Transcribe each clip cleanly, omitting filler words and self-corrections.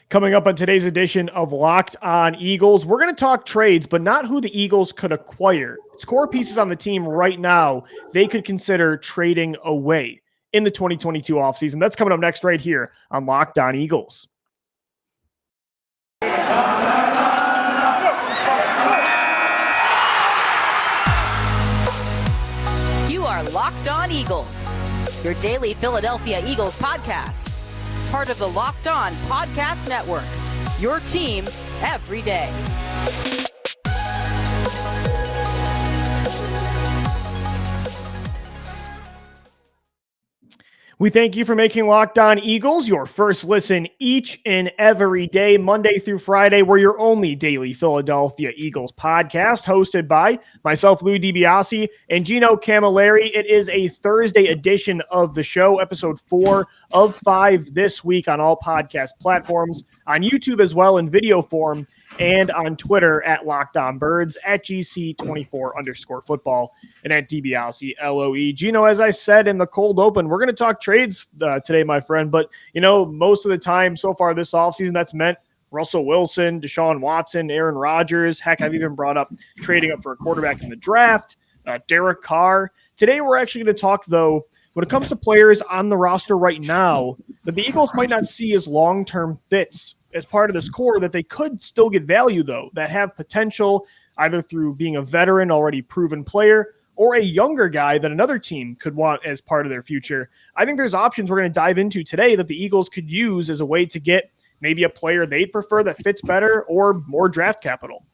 Coming up on today's edition of Locked On Eagles, we're going to talk trades, but not who the Eagles could acquire. It's core pieces on the team right now they could consider trading away in the 2022 offseason. That's coming up next right here on Locked On Eagles. You are Locked On Eagles, your daily Philadelphia Eagles podcast. Part of the Locked On Podcast Network, your team every day. We thank you for making Locked On Eagles your first listen each and every day, Monday through Friday. We're your only daily Philadelphia Eagles podcast, hosted by myself, Louis DiBiase, and Gino Camilleri. It is a Thursday edition of the show, episode 4 of 5 this week on all podcast platforms, on YouTube as well in video form, and on Twitter at LockedOnBirds, at GC24_football, and at DiBiase LOE. Gino, as I said in the cold open, we're going to talk trades today, my friend. But, most of the time so far this offseason, that's meant Russell Wilson, Deshaun Watson, Aaron Rodgers. Heck, I've even brought up trading up for a quarterback in the draft, Derek Carr. Today, we're actually going to talk, though, when it comes to players on the roster right now that the Eagles might not see as long-term fits as part of this core that they could still get value, though, that have potential either through being a veteran, already proven player, or a younger guy that another team could want as part of their future. I think there's options we're going to dive into today that the Eagles could use as a way to get maybe a player they prefer that fits better or more draft capital.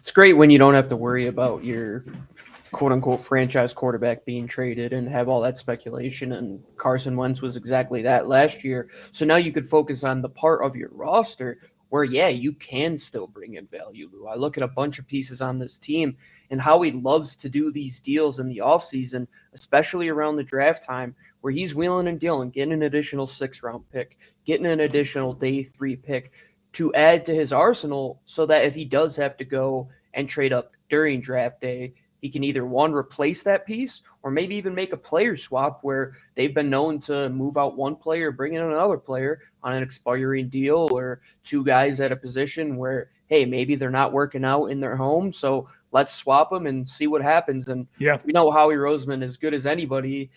It's great when you don't have to worry about your quote-unquote franchise quarterback being traded and have all that speculation, and Carson Wentz was exactly that last year. So now you could focus on the part of your roster where, you can still bring in value. I look at a bunch of pieces on this team and how he loves to do these deals in the offseason, especially around the draft time, where he's wheeling and dealing, getting an additional 6th-round pick, getting an additional day 3 pick to add to his arsenal so that if he does have to go and trade up during draft day, he can either, one, replace that piece or maybe even make a player swap where they've been known to move out one player, bring in another player on an expiring deal, or 2 guys at a position where, hey, maybe they're not working out in their home, so let's swap them and see what happens. And we know Howie Roseman, as good as anybody,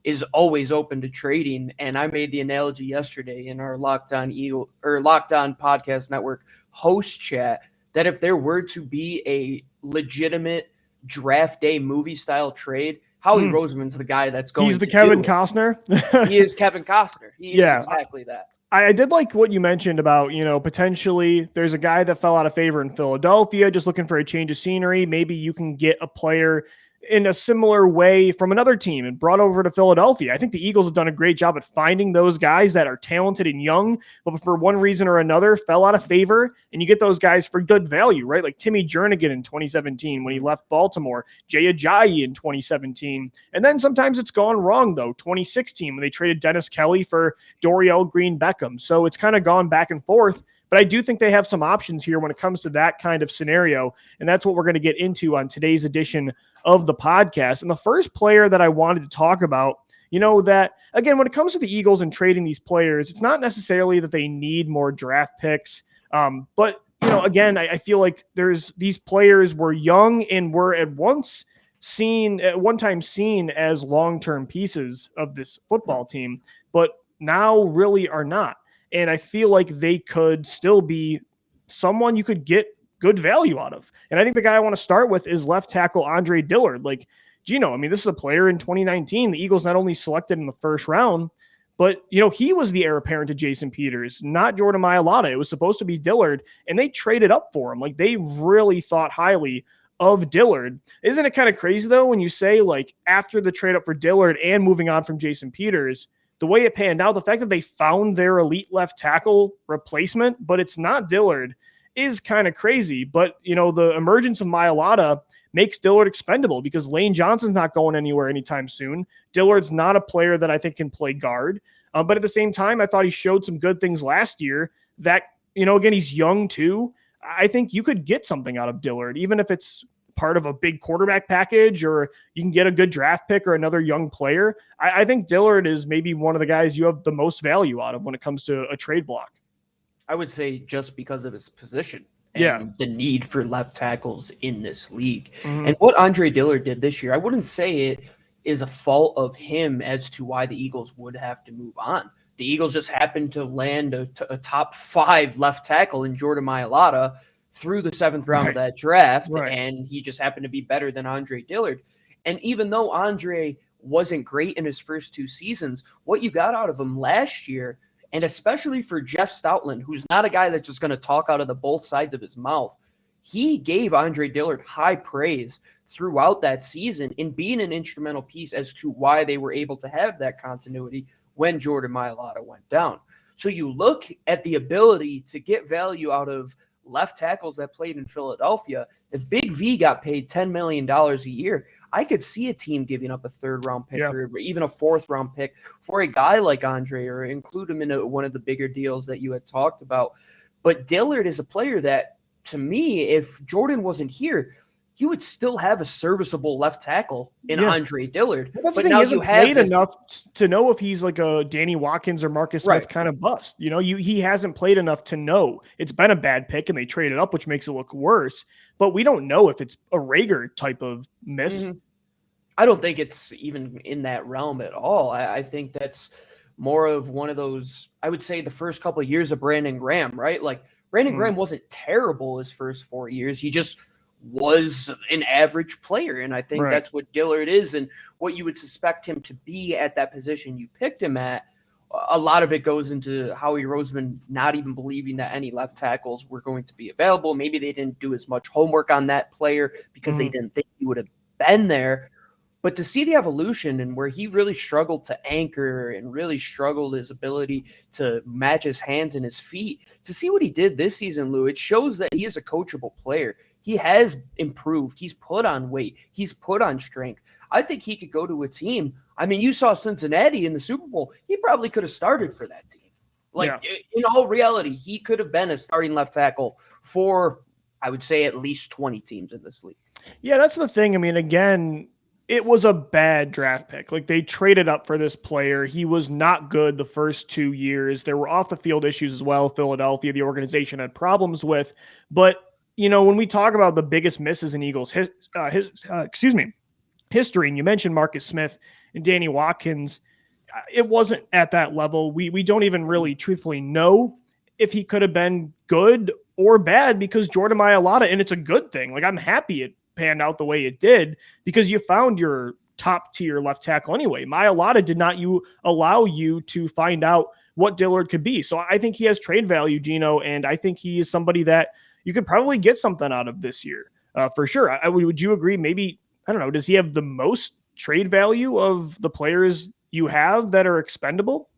is always open to trading. And I made the analogy yesterday in our Locked On Podcast Network host chat that if there were to be a legitimate draft day movie style trade, Howie Roseman's the guy that's going. He's the Kevin Costner. He is Kevin Costner. He is exactly that. I did like what you mentioned about, potentially there's a guy that fell out of favor in Philadelphia, just looking for a change of scenery. Maybe you can get a player in a similar way from another team and brought over to Philadelphia. I think the Eagles have done a great job at finding those guys that are talented and young, but for one reason or another fell out of favor, and you get those guys for good value, right? Like Timmy Jernigan in 2017 when he left Baltimore, Jay Ajayi in 2017, and then sometimes it's gone wrong, though. 2016 when they traded Dennis Kelly for Dorial Green-Beckham. So it's kind of gone back and forth. But I do think they have some options here when it comes to that kind of scenario, and that's what we're going to get into on today's edition of the podcast. And the first player that I wanted to talk about, that, again, when it comes to the Eagles and trading these players, it's not necessarily that they need more draft picks, but, again, I feel like these players were young and were at one time seen as long-term pieces of this football team, but now really are not. And I feel like they could still be someone you could get good value out of. And I think the guy I want to start with is left tackle Andre Dillard. Like, Gino, this is a player in 2019. The Eagles not only selected in the first round, but, he was the heir apparent to Jason Peters, not Jordan Mailata. It was supposed to be Dillard, and they traded up for him. Like, they really thought highly of Dillard. Isn't it kind of crazy, though, when you say, like, after the trade up for Dillard and moving on from Jason Peters, the way it panned out, the fact that they found their elite left tackle replacement, but it's not Dillard, is kind of crazy. But, the emergence of Mailata makes Dillard expendable because Lane Johnson's not going anywhere anytime soon. Dillard's not a player that I think can play guard. But at the same time, I thought he showed some good things last year that, again, he's young too. I think you could get something out of Dillard, even if it's part of a big quarterback package, or you can get a good draft pick or another young player. I think Dillard is maybe one of the guys you have the most value out of when it comes to a trade block. I would say just because of his position Yeah. and the need for left tackles in this league. Mhm. And what Andre Dillard did this year, I wouldn't say it is a fault of him as to why the Eagles would have to move on. The Eagles just happened to land a top 5 left tackle in Jordan Mailata through the 7th round of that draft, and he just happened to be better than Andre Dillard. And even though Andre wasn't great in his first 2 seasons, what you got out of him last year, and especially for Jeff Stoutland, who's not a guy that's just going to talk out of the both sides of his mouth, he gave Andre Dillard high praise throughout that season in being an instrumental piece as to why they were able to have that continuity when Jordan Mailata went down. So you look at the ability to get value out of left tackles that played in Philadelphia. If Big V got paid $10 million a year, I could see a team giving up a 3rd-round pick or even a 4th-round pick for a guy like Andre, or include him in one of the bigger deals that you had talked about. But Dillard is a player that, to me, if Jordan wasn't here, you would still have a serviceable left tackle in Andre Dillard. Well, that's the thing. He hasn't played enough to know if he's like a Danny Watkins or Marcus Smith kind of bust. You know, he hasn't played enough to know. It's been a bad pick and they traded up, which makes it look worse. But we don't know if it's a Reagor type of miss. Mm-hmm. I don't think it's even in that realm at all. I think that's more of one of those, I would say the first couple of years of Brandon Graham, right? Like Brandon Graham wasn't terrible his first 4 years. He just was an average player. And I think that's what Dillard is and what you would suspect him to be at that position you picked him at. A lot of it goes into Howie Roseman not even believing that any left tackles were going to be available. Maybe they didn't do as much homework on that player because they didn't think he would have been there. But to see the evolution and where he really struggled to anchor and really struggled his ability to match his hands and his feet, to see what he did this season, Lou, it shows that he is a coachable player. He has improved. He's put on weight. He's put on strength. I think he could go to a team. I mean, you saw Cincinnati in the Super Bowl. He probably could have started for that team. In all reality, he could have been a starting left tackle for, I would say, at least 20 teams in this league. Yeah, that's the thing. I mean, again, it was a bad draft pick. Like they traded up for this player. He was not good the first 2 years. There were off the field issues as well. Philadelphia, the organization had problems with, but you know, when we talk about the biggest misses in Eagles history, and you mentioned Marcus Smith and Danny Watkins, it wasn't at that level. We don't even really truthfully know if he could have been good or bad because Jordan Mailata, and it's a good thing. Like I'm happy it panned out the way it did because you found your top tier left tackle anyway. Mailata did not allow you to find out what Dillard could be. So I think he has trade value, Gino, and I think he is somebody that you could probably get something out of this year for sure. Would you agree? Maybe, I don't know, does he have the most trade value of the players you have that are expendable?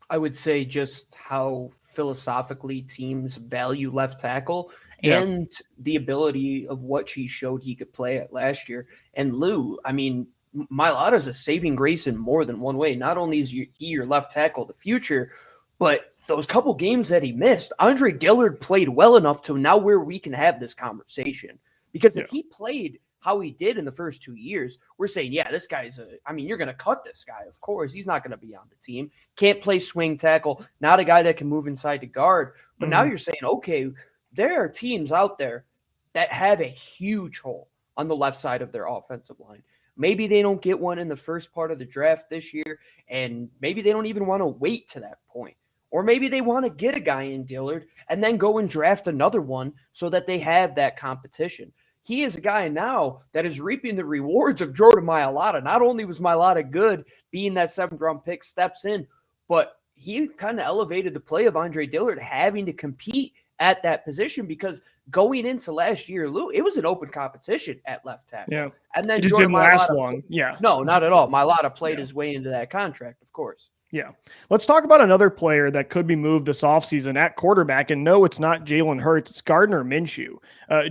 I would say just how philosophically teams value left tackle and the ability of what he showed he could play at last year. And Lou, I mean, Mailata is a saving grace in more than one way. Not only is he your left tackle of the future, but those couple games that he missed, Andre Dillard played well enough to now where we can have this conversation. Because if he played how he did in the first 2 years, we're saying, yeah, this guy's you're going to cut this guy. Of course, he's not going to be on the team. Can't play swing tackle, not a guy that can move inside to guard. But now you're saying, okay, there are teams out there that have a huge hole on the left side of their offensive line. Maybe they don't get one in the first part of the draft this year, and maybe they don't even want to wait to that point. Or maybe they want to get a guy in Dillard and then go and draft another one so that they have that competition. He is a guy now that is reaping the rewards of Jordan Mailata. Not only was Mailata good, being that 7th-round pick steps in, but he kind of elevated the play of Andre Dillard having to compete at that position because going into last year, Lou, it was an open competition at left tackle. Yeah. And then it just Jordan didn't last Mailata long. Yeah. No, not at all. Mailata played his way into that contract, of course. Yeah. Let's talk about another player that could be moved this offseason at quarterback. And no, it's not Jalen Hurts. It's Gardner Minshew.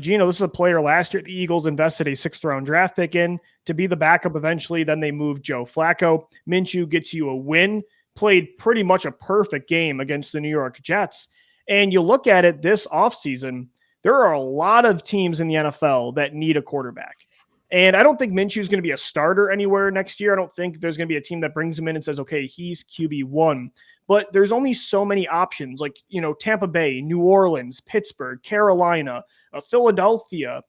Gino, this is a player last year the Eagles invested a 6th-round draft pick in to be the backup eventually. Then they moved Joe Flacco. Minshew gets you a win, played pretty much a perfect game against the New York Jets. And you look at it this offseason, there are a lot of teams in the NFL that need a quarterback. And I don't think Minshew is going to be a starter anywhere next year. I don't think there's going to be a team that brings him in and says, okay, he's QB1. but there's only so many options, like, Tampa Bay, New Orleans, Pittsburgh, Carolina, Philadelphia,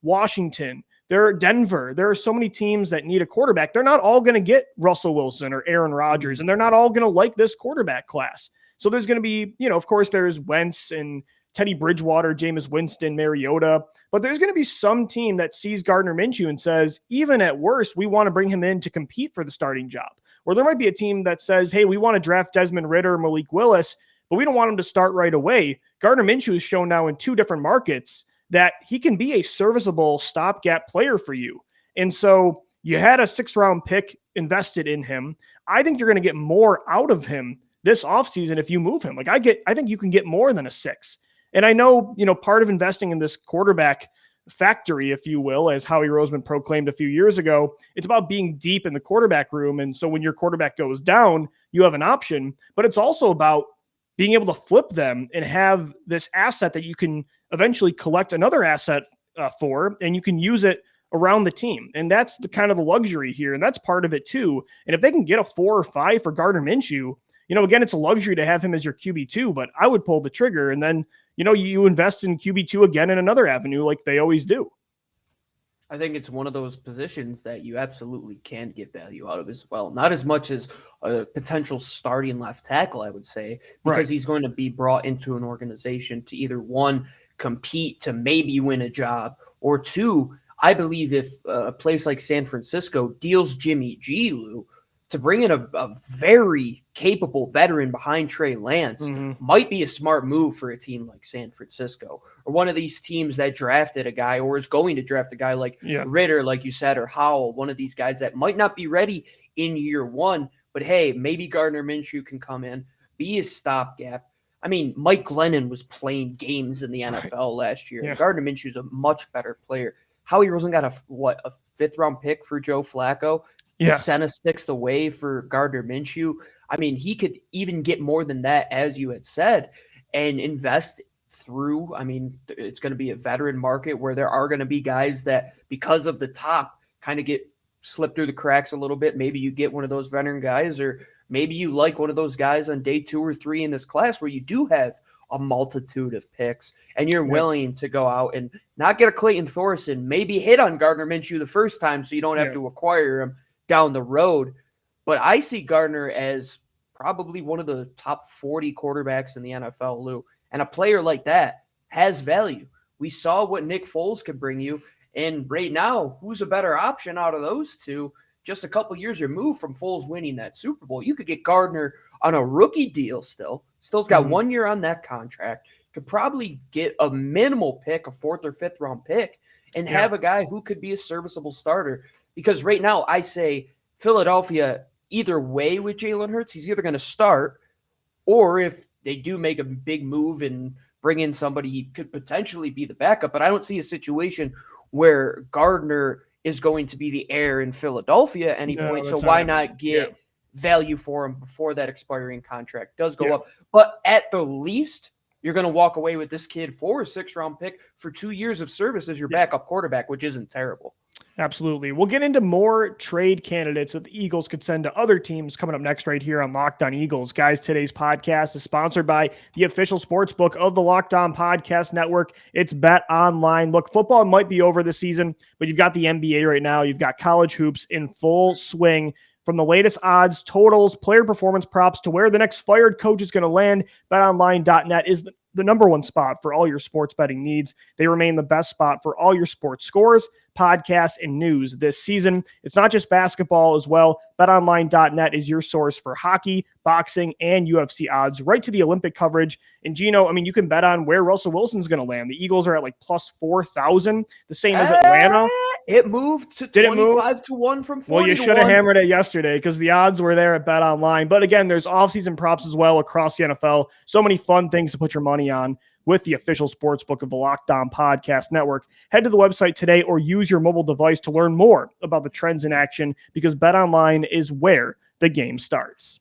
Washington, Denver. There are so many teams that need a quarterback. They're not all going to get Russell Wilson or Aaron Rodgers, and they're not all going to like this quarterback class. So there's going to be, of course, there's Wentz and Teddy Bridgewater, Jameis Winston, Mariota, but there's going to be some team that sees Gardner Minshew and says, even at worst, we want to bring him in to compete for the starting job. Or there might be a team that says, hey, we want to draft Desmond Ridder, Malik Willis, but we don't want him to start right away. Gardner Minshew has shown now in 2 different markets that he can be a serviceable stopgap player for you. And so you had a 6th-round pick invested in him. I think you're going to get more out of him this offseason if you move him. Like I think you can get more than a 6. And I know, part of investing in this quarterback factory, if you will, as Howie Roseman proclaimed a few years ago, it's about being deep in the quarterback room. And so when your quarterback goes down, you have an option, but it's also about being able to flip them and have this asset that you can eventually collect another asset for, and you can use it around the team. And that's the kind of the luxury here. And that's part of it too. And if they can get a 4 or 5 for Gardner Minshew, again, it's a luxury to have him as your QB2, but I would pull the trigger. And then, you invest in QB2 again in another avenue like they always do. I think it's one of those positions that you absolutely can get value out of as well. Not as much as a potential starting left tackle, I would say, because he's going to be brought into an organization to either 1, compete to maybe win a job, or 2, I believe if a place like San Francisco deals Jimmy G, Lou, to bring in a very capable veteran behind Trey Lance might be a smart move for a team like San Francisco, or one of these teams that drafted a guy or is going to draft a guy like Ritter, like you said, or Howell, one of these guys that might not be ready in year 1, but hey, maybe Gardner Minshew can come in, be a stopgap. I mean, Mike Glennon was playing games in the NFL last year. Yeah. Gardner Minshew is a much better player. Howie Roseman got a 5th-round pick for Joe Flacco. Yeah. Sent a 6th away for Gardner Minshew. I mean, he could even get more than that, as you had said, and invest through. I mean, it's going to be a veteran market where there are going to be guys that, because of the top, kind of get slipped through the cracks a little bit. Maybe you get one of those veteran guys, or maybe you like one of those guys on day 2 or 3 in this class where you do have a multitude of picks and you're willing to go out and not get a Clayton Thorson, maybe hit on Gardner Minshew the first time so you don't have to acquire him down the road. But I see Gardner as probably one of the top 40 quarterbacks in the NFL, Lou. And a player like that has value. We saw what Nick Foles could bring you. And right now, who's a better option out of those two? Just a couple years removed from Foles winning that Super Bowl. You could get Gardner on a rookie deal still. Still's got 1 year on that contract. Could probably get a minimal pick, a 4th or 5th round pick, and have a guy who could be a serviceable starter. Because right now, I say Philadelphia, either way with Jalen Hurts, he's either going to start, or if they do make a big move and bring in somebody, he could potentially be the backup. But I don't see a situation where Gardner is going to be the heir in Philadelphia at any point. So why not get value for him before that expiring contract does go up? But at the least, you're going to walk away with this kid for a 6th-round pick for 2 years of service as your backup quarterback, which isn't terrible. Absolutely. We'll get into more trade candidates that the Eagles could send to other teams coming up next right here on Locked On Eagles. Guys, today's podcast is sponsored by the official sports book of the Locked On Podcast Network. It's Bet Online. Look, football might be over this season, but you've got the NBA right now. You've got college hoops in full swing. From the latest odds, totals, player performance props to where the next fired coach is going to land, betonline.net is the number one spot for all your sports betting needs. They remain the best spot for all your sports scores, podcasts, and news this season. It's not just basketball as well. BetOnline.net is your source for hockey, boxing, and UFC odds, right to the Olympic coverage. And Gino, I mean, you can bet on where Russell Wilson's going to land. The Eagles are at like plus 4,000, the same as Atlanta. It moved to 25 to 1 from 40 Well, you should have hammered it yesterday because the odds were there at BetOnline. But again, there's offseason props as well across the NFL. So many fun things to put your money on with the official sportsbook of the Locked On Podcast Network. Head to the website today or use your mobile device to learn more about the trends in action because BetOnline is where the game starts.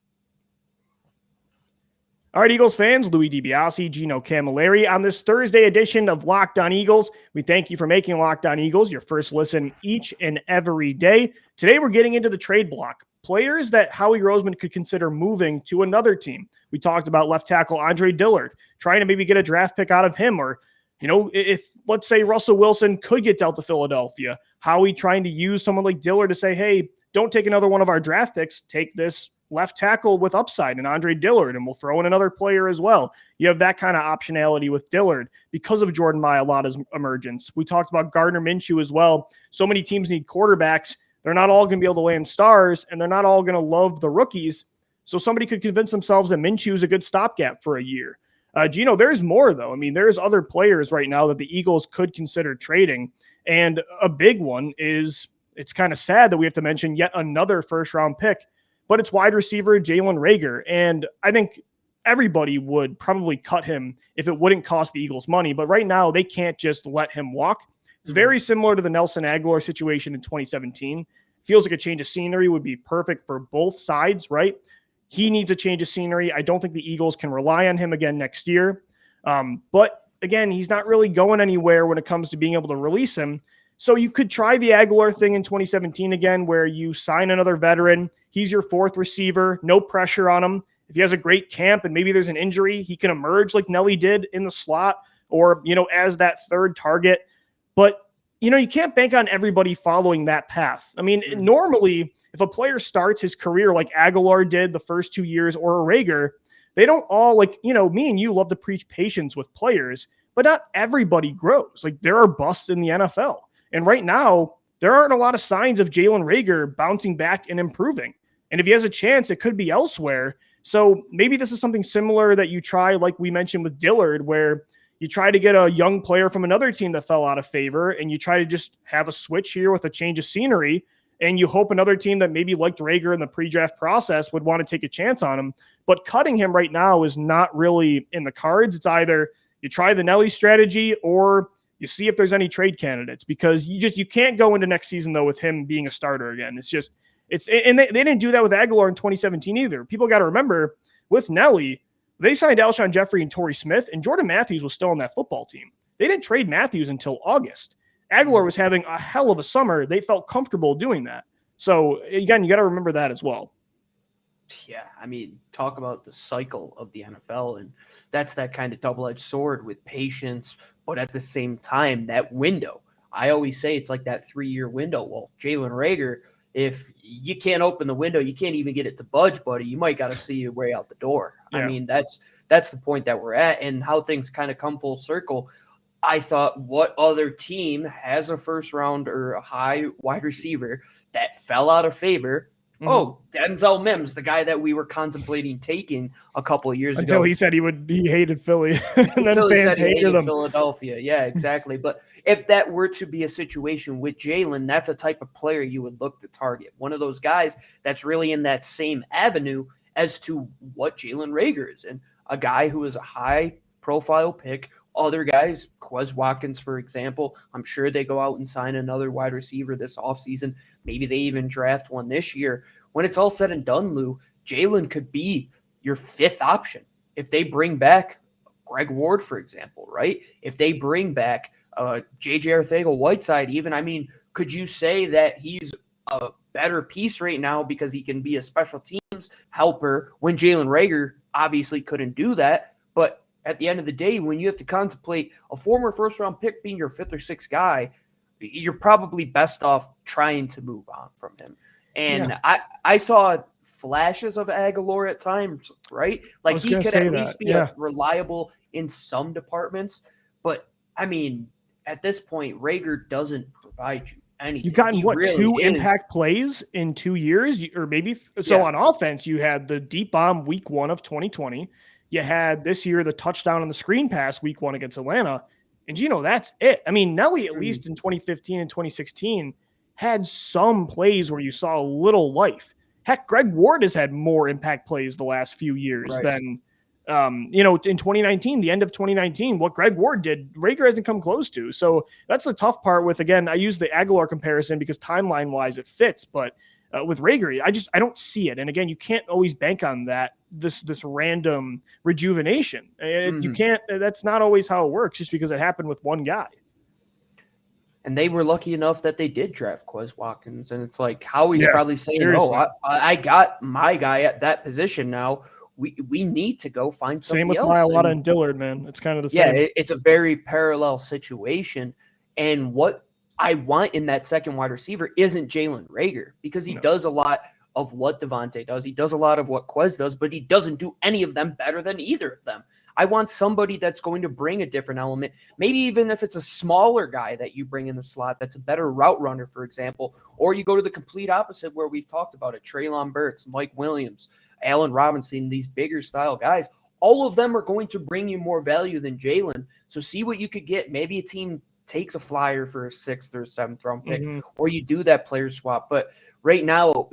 All right, Eagles fans, Louis DiBiase, Gino Camilleri. On this Thursday edition of Locked On Eagles, we thank you for making Locked On Eagles your first listen each and every day. Today, we're getting into the trade block. players that Howie Roseman could consider moving to another team. We talked about left tackle Andre Dillard, trying to maybe get a draft pick out of him, or, if let's say Russell Wilson could get dealt to Philadelphia, Howie trying to use someone like Dillard to say, hey, don't take another one of our draft picks, take this left tackle with upside and Andre Dillard, and we'll throw in another player as well. You have that kind of optionality with Dillard because of Jordan Mailata's emergence. We talked about Gardner Minshew as well. So many teams need quarterbacks. They're not all going to be able to land stars, and they're not all going to love the rookies. So somebody could convince themselves that Minshew is a good stopgap for a year. Gino, there's more, though. I mean, there's other players right now that the Eagles could consider trading. And a big one is, it's kind of sad that we have to mention yet another first-round pick, but it's wide receiver Jalen Reagor. And I think everybody would probably cut him if it wouldn't cost the Eagles money. But right now, they can't just let him walk. It's very similar to the Nelson Aguilar situation in 2017. Feels like a change of scenery would be perfect for both sides, right? He needs a change of scenery. I don't think the Eagles can rely on him again next year. But again, he's not really going anywhere when it comes to being able to release him. So you could try the Aguilar thing in 2017 again, where you sign another veteran. He's your fourth receiver, no pressure on him. If he has a great camp and maybe there's an injury, he can emerge like Nelly did in the slot or, as that third target. But, you can't bank on everybody following that path. I mean, normally, if a player starts his career like Aguilar did the first 2 years or a Reagor, they don't all me and you love to preach patience with players, but not everybody grows. Like, there are busts in the NFL. And right now, there aren't a lot of signs of Jalen Reagor bouncing back and improving. And if he has a chance, it could be elsewhere. So maybe this is something similar that you try, like we mentioned with Dillard, where you try to get a young player from another team that fell out of favor, and you try to just have a switch here with a change of scenery, and you hope another team that maybe liked Reagor in the pre-draft process would want to take a chance on him. But cutting him right now is not really in the cards. It's either you try the Nelly strategy or you see if there's any trade candidates, because you can't go into next season, though, with him being a starter again. And they didn't do that with Aguilar in 2017 either. People got to remember, with Nelly, they signed Alshon Jeffrey and Torrey Smith, and Jordan Matthews was still on that football team. They didn't trade Matthews until August. Aguilar was having a hell of a summer. They felt comfortable doing that. So, again, you got to remember that as well. Yeah, I mean, talk about the cycle of the NFL, and that's that kind of double-edged sword with patience, but at the same time, that window. I always say it's like that 3-year window. Well, Jalen Reagor, if you can't open the window, you can't even get it to budge, buddy. You might got to see your way out the door. Yeah. I mean, that's the point that we're at, and how things kind of come full circle. I thought, what other team has a first round or a high wide receiver that fell out of favor? Mm-hmm. Oh, Denzel Mims, the guy that we were contemplating taking a couple of years ago. Until he said he hated Philly. And Until then he fans said he hated him. Philadelphia. Yeah, exactly. But if that were to be a situation with Jalen, that's a type of player you would look to target. One of those guys that's really in that same avenue as to what Jalen Reagor is. And a guy who is a high-profile pick. Other guys, Quez Watkins, for example, I'm sure they go out and sign another wide receiver this offseason. Maybe they even draft one this year. When it's all said and done, Lou, Jalen could be your fifth option. If they bring back Greg Ward, for example, right? If they bring back J.J. Arcega-Whiteside even, I mean, could you say that he's a better piece right now because he can be a special teams helper when Jalen Reagor obviously couldn't do that? But at the end of the day, when you have to contemplate a former first-round pick being your fifth or sixth guy, you're probably best off trying to move on from him. And yeah. I saw flashes of Aguilar at times, right? Like he could at least be reliable in some departments. But, I mean, at this point, Reagor doesn't provide you anything. You've gotten, two impact plays in 2 years? Or maybe on offense, you had the deep bomb week 1 of 2020. You had this year the touchdown on the screen pass week 1 against Atlanta. And, that's it. I mean, Nelly, at least in 2015 and 2016, had some plays where you saw a little life. Heck, Greg Ward has had more impact plays the last few years than, in 2019, the end of 2019, what Greg Ward did, Reagor hasn't come close to. So that's the tough part with, again, I use the Aguilar comparison because timeline-wise it fits, but with Reagor, I don't see it. And again, you can't always bank on that, this random rejuvenation. You can't, that's not always how it works just because it happened with one guy. And they were lucky enough that they did draft Quez Watkins. And it's like Howie's Yeah, probably saying, seriously. oh, I got my guy at that position now. We need to go find somebody Same with else. Mailata and Dillard, man. It's kind of the Yeah, same. it's a very parallel situation. And what I want in that second wide receiver isn't Jalen Reagor, because he does a lot of what Devontae does. He does a lot of what Quez does, but he doesn't do any of them better than either of them. I want somebody that's going to bring a different element, maybe even if it's a smaller guy that you bring in the slot that's a better route runner, for example, or you go to the complete opposite where we've talked about it, Treylon Burks, Mike Williams, Allen Robinson, these bigger style guys. All of them are going to bring you more value than Jalen. So see what you could get. Maybe a team takes a flyer for a 6th or 7th round pick, or you do that player swap. But right now,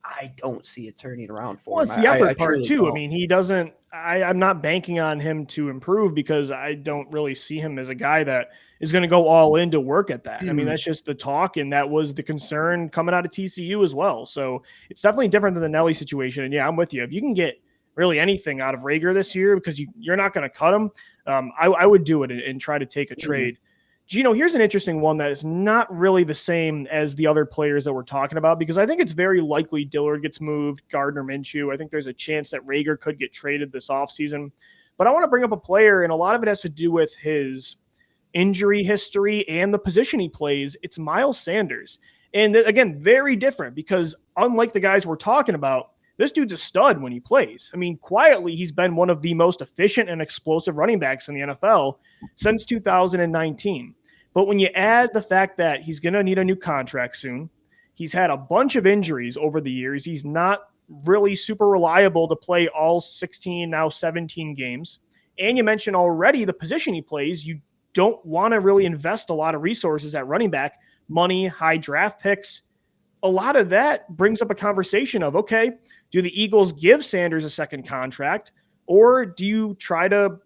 I don't see it turning around for him. Well, it's the effort part too. Don't. I mean, he doesn't. I'm not banking on him to improve because I don't really see him as a guy that is going to go all in to work at that. I mean, that's just the talk, and that was the concern coming out of TCU as well. So it's definitely different than the Nelly situation. And yeah, I'm with you. If you can get really anything out of Reagor this year, because you're not going to cut him, I would do it and try to take a trade. Gino, here's an interesting one that is not really the same as the other players that we're talking about, because I think it's very likely Dillard gets moved, Gardner, Minshew. I think there's a chance that Reagor could get traded this offseason. But I want to bring up a player, and a lot of it has to do with his injury history and the position he plays. It's Miles Sanders. And again, very different, because unlike the guys we're talking about, this dude's a stud when he plays. I mean, quietly, he's been one of the most efficient and explosive running backs in the NFL since 2019. But when you add the fact that he's going to need a new contract soon, he's had a bunch of injuries over the years. He's not really super reliable to play all 16, now 17 games. And you mentioned already the position he plays. You don't want to really invest a lot of resources at running back, money, high draft picks. A lot of that brings up a conversation of, okay, do the Eagles give Sanders a second contract? Or do you try to,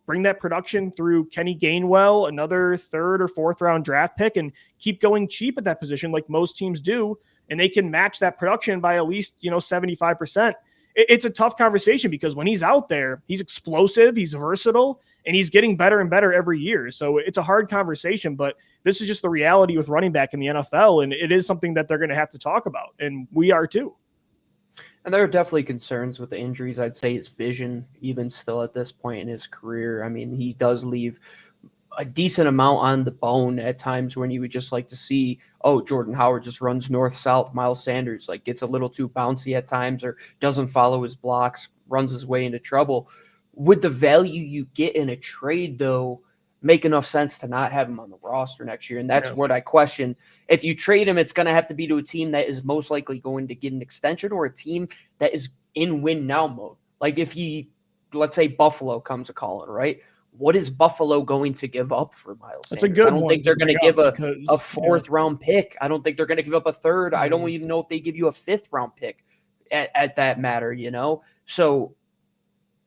bring that production through Kenny Gainwell, another 3rd or 4th round draft pick, and keep going cheap at that position like most teams do, and they can match that production by at least, 75%. It's a tough conversation because when he's out there, he's explosive, he's versatile, and he's getting better and better every year. So it's a hard conversation, but this is just the reality with running back in the NFL, and it is something that they're going to have to talk about, and we are too. And there are definitely concerns with the injuries. I'd say his vision, even still at this point in his career. I mean, he does leave a decent amount on the bone at times when you would just like to see, Jordan Howard just runs north-south. Miles Sanders gets a little too bouncy at times or doesn't follow his blocks, runs his way into trouble. Would the value you get in a trade, though, make enough sense to not have him on the roster next year? And that's what I question. If you trade him, it's going to have to be to a team that is most likely going to get an extension, or a team that is in win now mode. Like if let's say Buffalo comes a calling, right? What is Buffalo going to give up for Miles Sanders? That's a good one. I don't think they're going to give a 4th yeah. round pick. I don't think they're going to give up a 3rd. I don't even know if they give you a 5th round pick at that matter, So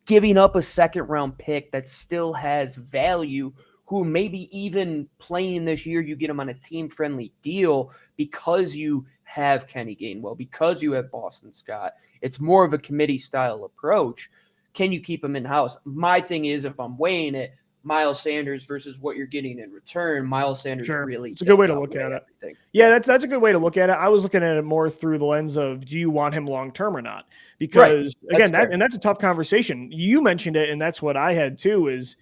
giving up a 2nd round pick that still has value, who maybe even playing this year, you get him on a team-friendly deal because you have Kenny Gainwell, because you have Boston Scott. It's more of a committee-style approach. Can you keep him in-house? My thing is, if I'm weighing it, Miles Sanders versus what you're getting in return, Miles Sanders really. It's a good way to look at it. Yeah, that's a good way to look at it. I was looking at it more through the lens of, do you want him long-term or not? Because, again, that's a tough conversation. You mentioned it, and that's what I had too, is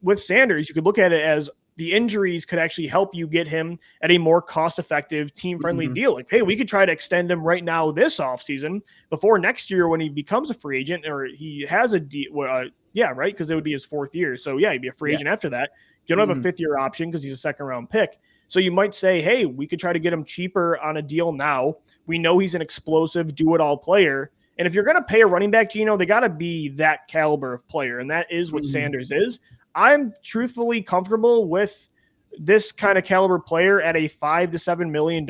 with Sanders, you could look at it as the injuries could actually help you get him at a more cost-effective, team-friendly deal. Like, hey, we could try to extend him right now this offseason before next year when he becomes a free agent, or he has a deal. Right? Because it would be his 4th year. So, yeah, he'd be a free agent after that. You don't have a 5th-year option because he's a 2nd-round pick. So you might say, hey, we could try to get him cheaper on a deal now. We know he's an explosive, do-it-all player. And if you're going to pay a running back, Gino, they got to be that caliber of player, and that is what Sanders is. I'm truthfully comfortable with this kind of caliber player at a $5 to $7 million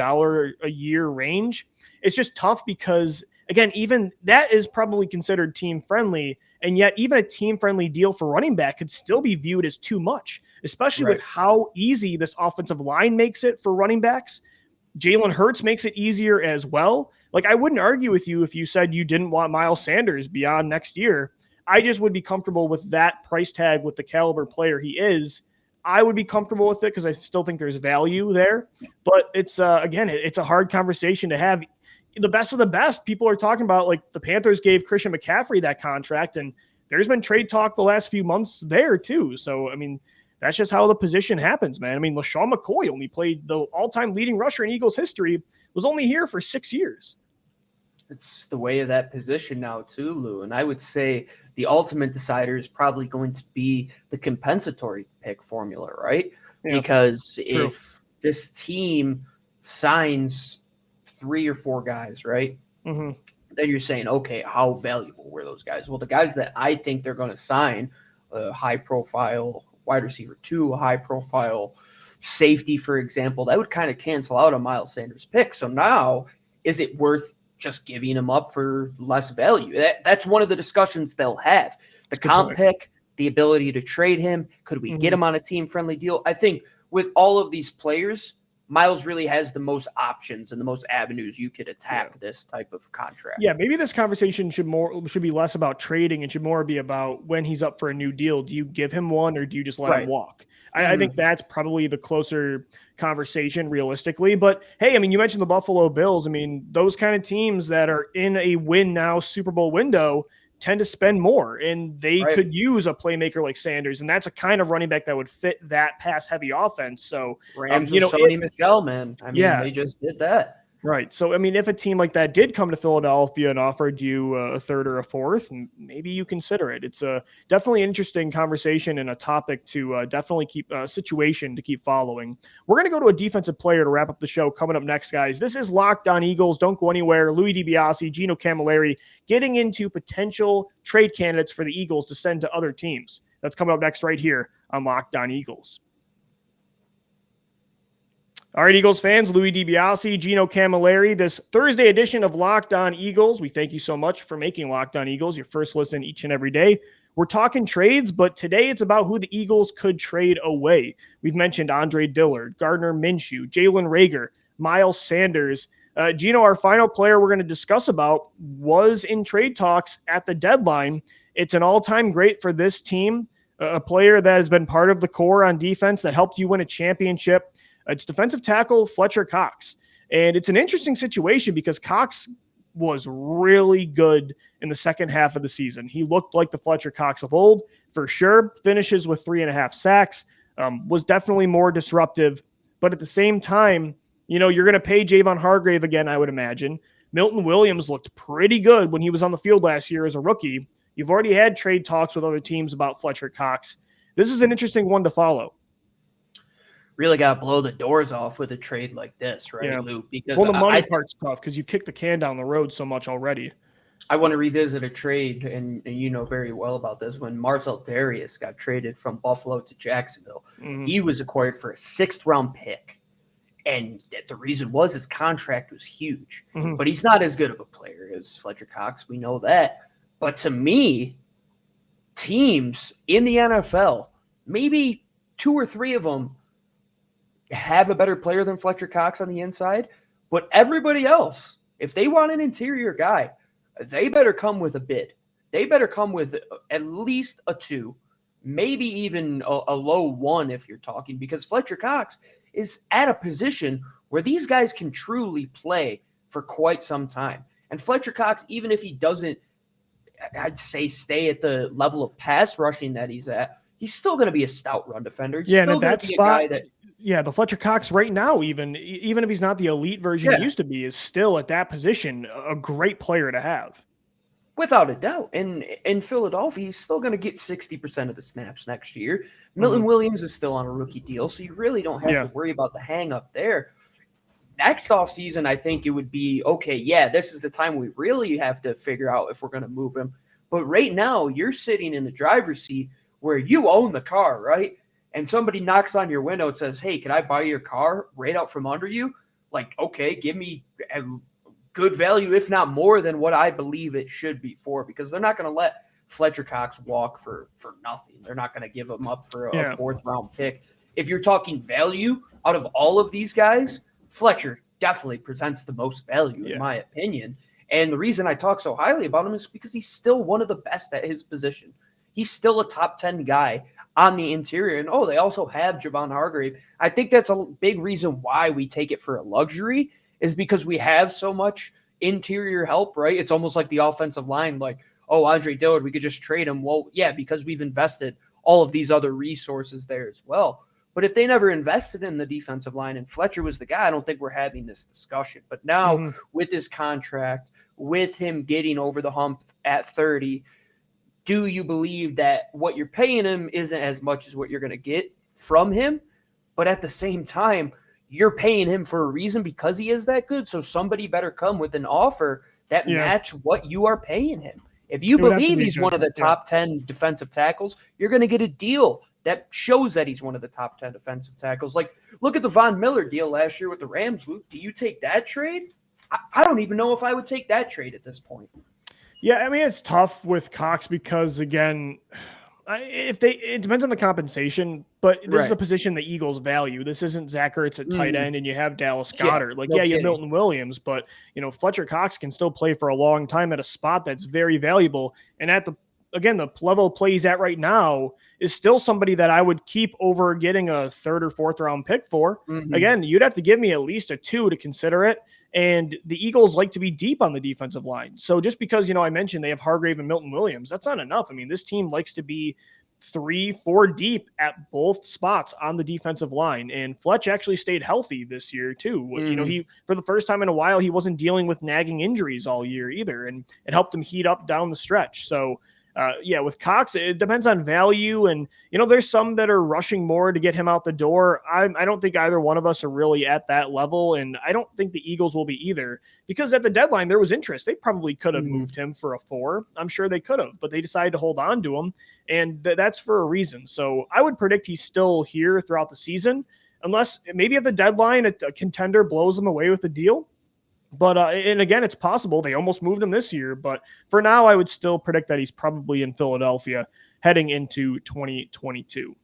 a year range. It's just tough because, again, even that is probably considered team friendly. And yet even a team friendly deal for running back could still be viewed as too much, especially with how easy this offensive line makes it for running backs. Jalen Hurts makes it easier as well. Like, I wouldn't argue with you if you said you didn't want Miles Sanders beyond next year. I just would be comfortable with that price tag with the caliber player he is. I would be comfortable with it because I still think there's value there. But it's again, it's a hard conversation to have. The best of the best, people are talking about, like, the Panthers gave Christian McCaffrey that contract, and there's been trade talk the last few months there too. So I mean, that's just how the position happens, man. I mean, LaShawn McCoy only played the all-time leading rusher in Eagles history, was only here for 6 years. It's the way of that position now too, Lou. And I would say the ultimate decider is probably going to be the compensatory pick formula, right? Yeah, because true. If this team signs 3 or 4 guys, right? Mm-hmm. Then you're saying, okay, how valuable were those guys? Well, the guys that I think they're going to sign, a high-profile wide receiver 2, a high-profile safety, for example, that would kind of cancel out a Miles Sanders pick. So now, is it worth just giving him up for less value? That's one of the discussions they'll have. The comp pick, the ability to trade him. Could we get him on a team-friendly deal? I think with all of these players, Miles really has the most options and the most avenues you could attack this type of contract. Yeah, maybe this conversation should be less about trading and should more be about when he's up for a new deal. Do you give him one or do you just let him walk? I think that's probably the closer conversation realistically. But hey, I mean, you mentioned the Buffalo Bills. I mean, those kind of teams that are in a win now Super Bowl window tend to spend more, and they could use a playmaker like Sanders, and that's a kind of running back that would fit that pass-heavy offense. So, Rams, Sony Michel, man. I mean, they just did that. Right. So, I mean, if a team like that did come to Philadelphia and offered you a third or a fourth, maybe you consider it. It's a definitely interesting conversation and a topic to definitely keep a situation to keep following. We're going to go to a defensive player to wrap up the show coming up next, guys. This is Locked On Eagles. Don't go anywhere. Louis DiBiase, Gino Camilleri getting into potential trade candidates for the Eagles to send to other teams. That's coming up next right here on Locked On Eagles. All right, Eagles fans, Louis DiBiase, Gino Camilleri, this Thursday edition of Locked On Eagles. We thank you so much for making Locked On Eagles your first listen each and every day. We're talking trades, but today it's about who the Eagles could trade away. We've mentioned Andre Dillard, Gardner Minshew, Jalen Reagor, Miles Sanders. Gino, our final player we're going to discuss about was in trade talks at the deadline. It's an all-time great for this team, a player that has been part of the core on defense that helped you win a championship. It's defensive tackle Fletcher Cox. And it's an interesting situation because Cox was really good in the second half of the season. He looked like the Fletcher Cox of old, for sure. Finishes with 3.5 sacks, was definitely more disruptive. But at the same time, you're going to pay Javon Hargrave again, I would imagine. Milton Williams looked pretty good when he was on the field last year as a rookie. You've already had trade talks with other teams about Fletcher Cox. This is an interesting one to follow. Really got to blow the doors off with a trade like this, right, Lou? Because the money part's tough because you've kicked the can down the road so much already. I want to revisit a trade, and you know very well about this, when Marcel Darius got traded from Buffalo to Jacksonville. Mm-hmm. He was acquired for a 6th-round pick, and the reason was his contract was huge. Mm-hmm. But he's not as good of a player as Fletcher Cox. We know that. But to me, teams in the NFL, maybe 2 or 3 of them, have a better player than Fletcher Cox on the inside, but everybody else, if they want an interior guy, they better come with a bid. They better come with at least a 2, maybe even a low 1 if you're talking, because Fletcher Cox is at a position where these guys can truly play for quite some time. And Fletcher Cox, even if he doesn't, I'd say, stay at the level of pass rushing that he's at, he's still going to be a stout run defender. He's still going to be a guy that – the Fletcher Cox right now, even if he's not the elite version he used to be, is still at that position a great player to have. Without a doubt. And in Philadelphia, he's still going to get 60% of the snaps next year. Milton Williams is still on a rookie deal, so you really don't have to worry about the hang-up there. Next offseason, I think it would be, this is the time we really have to figure out if we're going to move him. But right now, you're sitting in the driver's seat where you own the car, right? And somebody knocks on your window and says, hey, can I buy your car right out from under you? Like, okay, give me a good value, if not more than what I believe it should be for, because they're not going to let Fletcher Cox walk for nothing. They're not going to give him up for a 4th-round pick. If you're talking value out of all of these guys, Fletcher definitely presents the most value, in my opinion. And the reason I talk so highly about him is because he's still one of the best at his position. He's still a top 10 guy on the interior. And, they also have Javon Hargrave. I think that's a big reason why we take it for a luxury is because we have so much interior help, right? It's almost like the offensive line, like, Andre Dillard, we could just trade him. Well, yeah, because we've invested all of these other resources there as well. But if they never invested in the defensive line and Fletcher was the guy, I don't think we're having this discussion. But now with his contract, with him getting over the hump at 30, do you believe that what you're paying him isn't as much as what you're going to get from him? But at the same time, you're paying him for a reason because he is that good. So somebody better come with an offer that match what you are paying him. If you believe he's one of the top 10 defensive tackles, you're going to get a deal that shows that he's one of the top 10 defensive tackles. Like, look at the Von Miller deal last year with the Rams, Luke. Do you take that trade? I don't even know if I would take that trade at this point. Yeah, I mean, it's tough with Cox because, again, it depends on the compensation, but this is a position the Eagles value. This isn't Zach Ertz at tight end, and you have Dallas Goedert. You have Milton Williams, but Fletcher Cox can still play for a long time at a spot that's very valuable. And at the level of play he's at right now is still somebody that I would keep over getting a third or fourth round pick for. Again, you'd have to give me at least a 2 to consider it. And the Eagles like to be deep on the defensive line. So just because, I mentioned they have Hargrave and Milton Williams, that's not enough. I mean, this team likes to be 3-4 deep at both spots on the defensive line. And Fletch actually stayed healthy this year too. He, for the first time in a while, he wasn't dealing with nagging injuries all year either. And it helped him heat up down the stretch. So with Cox, it depends on value. And, there's some that are rushing more to get him out the door. I don't think either one of us are really at that level. And I don't think the Eagles will be either, because at the deadline, there was interest. They probably could have moved him for a 4. I'm sure they could have, but they decided to hold on to him. And that's for a reason. So I would predict he's still here throughout the season, unless maybe at the deadline, a contender blows him away with the deal. But, and again, it's possible they almost moved him this year, but for now, I would still predict that he's probably in Philadelphia heading into 2022.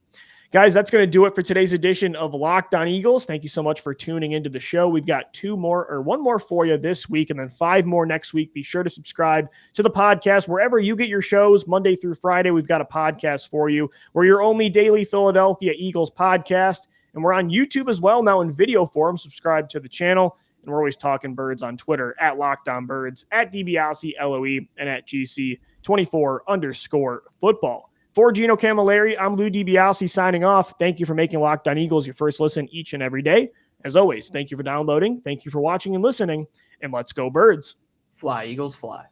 Guys, that's going to do it for today's edition of Locked On Eagles. Thank you so much for tuning into the show. We've got one more for you this week and then 5 more next week. Be sure to subscribe to the podcast wherever you get your shows. Monday through Friday, we've got a podcast for you. We're your only daily Philadelphia Eagles podcast, and we're on YouTube as well now in video form. Subscribe to the channel. And we're always talking birds on Twitter at LockedOnBirds, at DiBiase LOE, and at GC24_football. For Gino Camilleri, I'm Lou DiBiase signing off. Thank you for making Locked On Eagles your first listen each and every day. As always, thank you for downloading. Thank you for watching and listening. And let's go Birds. Fly, Eagles, fly.